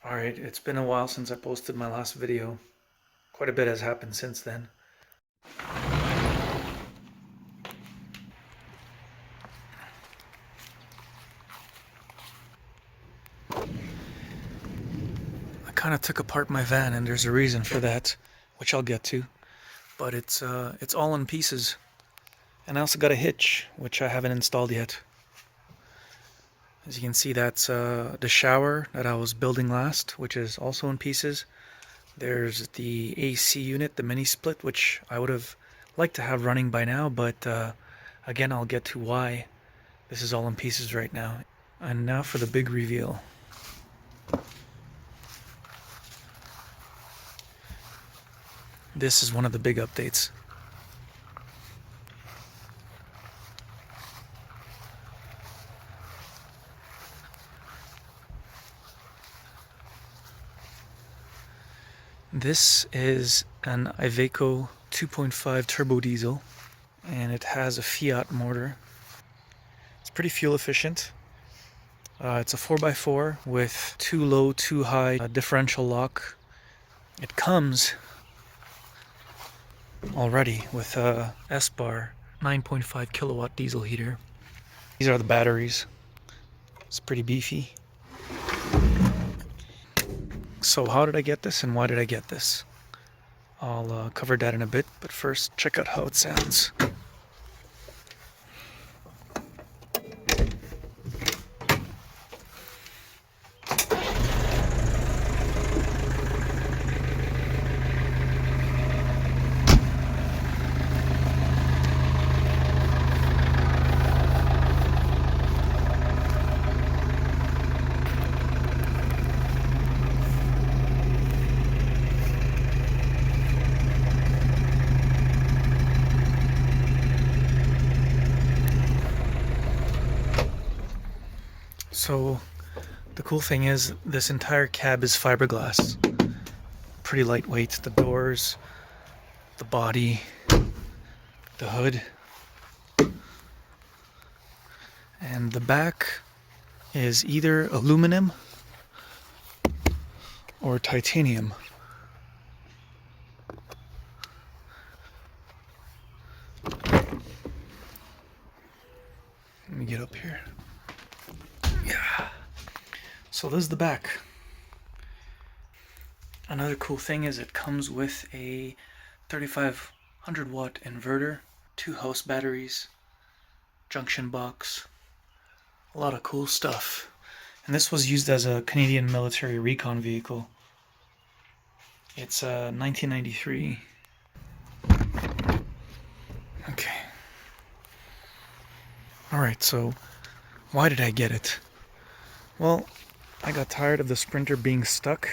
Alright, it's been a while since I posted my last video. Quite a bit has happened since then. I kind of took apart my van and there's a reason for that, which I'll get to. But it's all in pieces. And I also got a hitch, which I haven't installed yet. As you can see, that's the shower that I was building last, which is also in pieces. There's the AC unit, the mini split, which I would have liked to have running by now, but again, I'll get to why this is all in pieces right now. And now for the big reveal. This is one of the big updates. This is an Iveco 2.5 turbo diesel, and it has a Fiat motor. It's pretty fuel efficient. It's a 4x4 with 2 low, 2 high differential lock. It comes already with a S-Bar 9.5 kilowatt diesel heater. These are the batteries. It's pretty beefy. So how did I get this and why did I get this? I'll cover that in a bit, but first check out how it sounds. So the cool thing is this entire cab is fiberglass. Pretty lightweight. The doors, the body, the hood. And the back is either aluminum or titanium. Let me get up here. Yeah. So this is the back. Another cool thing is it comes with a 3500 watt inverter, 2 house batteries, junction box, a lot of cool stuff. And this was used as a Canadian military recon vehicle. It's 1993. Okay. Alright, so why did I get it? Well, I got tired of the Sprinter being stuck,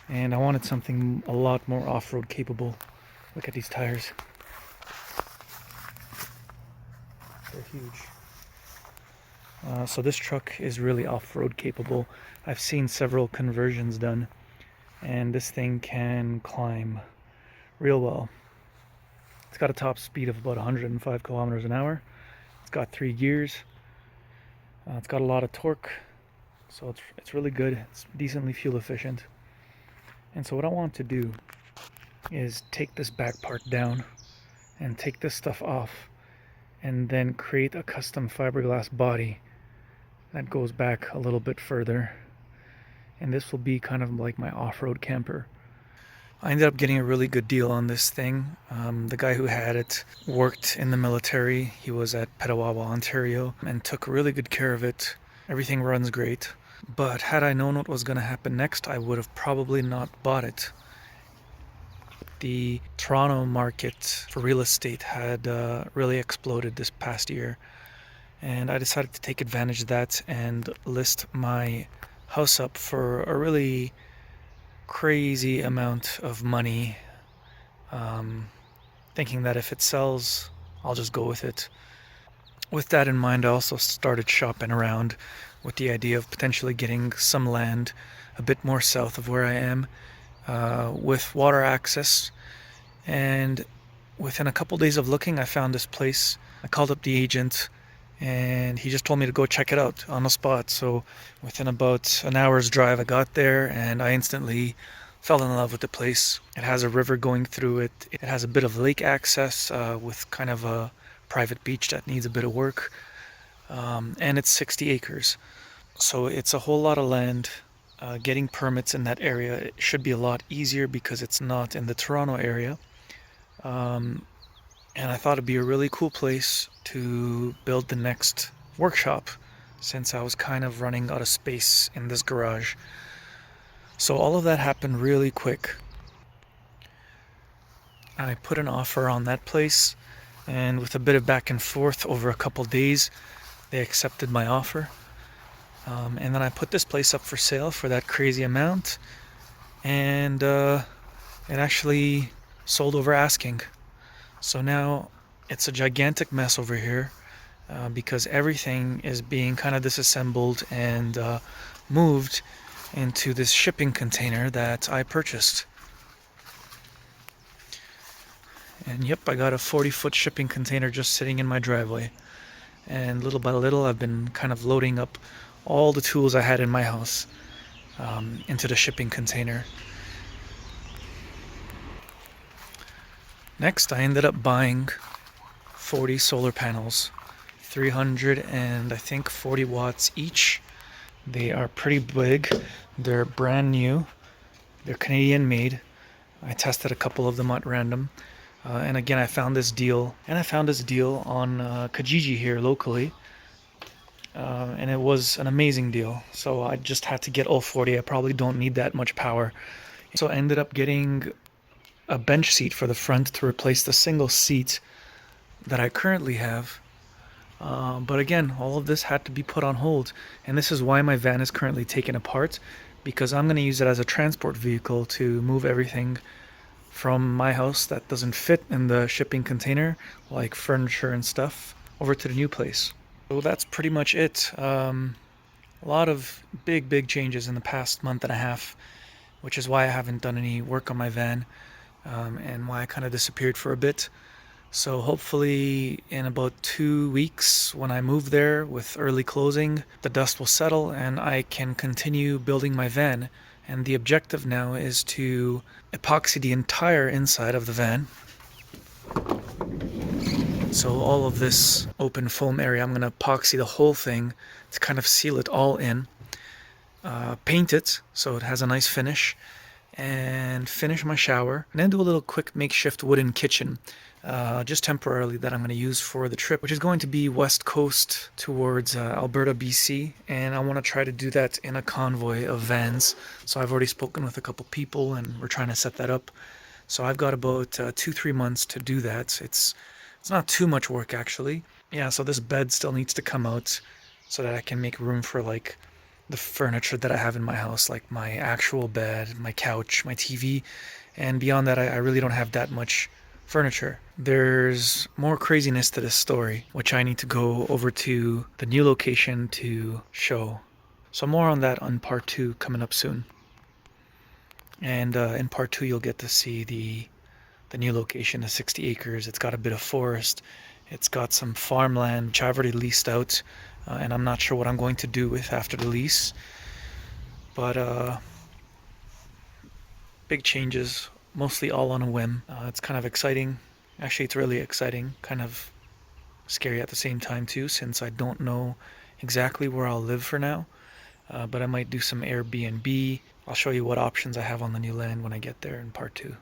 and I wanted something a lot more off-road capable. Look at these tires. They're huge. So this truck is really off-road capable. I've seen several conversions done, and this thing can climb real well. It's got a top speed of about 105 kilometers an hour. It's got 3 gears. It's got a lot of torque. So it's really good. It's decently fuel efficient. And so what I want to do is take this back part down and take this stuff off and then create a custom fiberglass body that goes back a little bit further. And this will be kind of like my off-road camper. I ended up getting a really good deal on this thing. The guy who had it worked in the military. He was at Petawawa, Ontario, and took really good care of it. Everything runs great. But had I known what was going to happen next, I would have probably not bought it. The Toronto market for real estate had really exploded this past year, and I decided to take advantage of that and list my house up for a really crazy amount of money, thinking that if it sells, I'll just go with it. With that in mind, I also started shopping around with the idea of potentially getting some land a bit more south of where I am, with water access. And within a couple days of looking, I found this place. I called up the agent, and he just told me to go check it out on the spot. So within about an hour's drive, I got there and I instantly fell in love with the place. It has a river going through it. It has a bit of lake access with kind of a private beach that needs a bit of work. And it's 60 acres. So it's a whole lot of land. Getting permits in that area it should be a lot easier because it's not in the Toronto area. And I thought it'd be a really cool place to build the next workshop since I was kind of running out of space in this garage. So all of that happened really quick. I put an offer on that place, and with a bit of back and forth over a couple days, they accepted my offer. And then I put this place up for sale for that crazy amount, and it actually sold over asking. So now it's a gigantic mess over here because everything is being kind of disassembled and moved into this shipping container that I purchased. And yep, I got a 40-foot shipping container just sitting in my driveway. And little by little, I've been kind of loading up all the tools I had in my house into the shipping container. Next, I ended up buying 40 solar panels, 300 and I think 40 watts each. They are pretty big. They're brand new. They're Canadian made. I tested a couple of them at random. And again, I found this deal. And I found this deal on Kijiji here locally. And it was an amazing deal. So I just had to get all 40. I probably don't need that much power. So I ended up getting a bench seat for the front to replace the single seat that I currently have. But again, all of this had to be put on hold. And this is why my van is currently taken apart, because I'm going to use it as a transport vehicle to move everything from my house that doesn't fit in the shipping container, like furniture and stuff, over to the new place. So that's pretty much it. A lot of big changes in the past month and a half, which is why I haven't done any work on my van. And why I kind of disappeared for a bit. So hopefully in about 2 weeks when I move there with early closing, the dust will settle and I can continue building my van. And the objective now is to epoxy the entire inside of the van. So all of this open foam area, I'm going to epoxy the whole thing to kind of seal it all in. Paint it so it has a nice finish. And finish my shower, and then do a little quick makeshift wooden kitchen, just temporarily, that I'm going to use for the trip, which is going to be west coast towards Alberta, BC, and I want to try to do that in a convoy of vans. So I've already spoken with a couple people, and we're trying to set that up. So I've got about 2-3 months to do that. It's not too much work, actually. Yeah, so this bed still needs to come out so that I can make room for like the furniture that I have in my house, like my actual bed, my couch, my TV, and beyond that I really don't have that much furniture. There's more craziness to this story, which I need to go over to the new location to show. So more on that on part 2 coming up soon. And in part 2 you'll get to see the new location, the 60 acres. It's got a bit of forest. It's got some farmland, which I've already leased out. And I'm not sure what I'm going to do with after the lease. But big changes, mostly all on a whim. It's kind of exciting. Actually, it's really exciting. Kind of scary at the same time too, since I don't know exactly where I'll live for now. But I might do some Airbnb. I'll show you what options I have on the new land when I get there in part 2.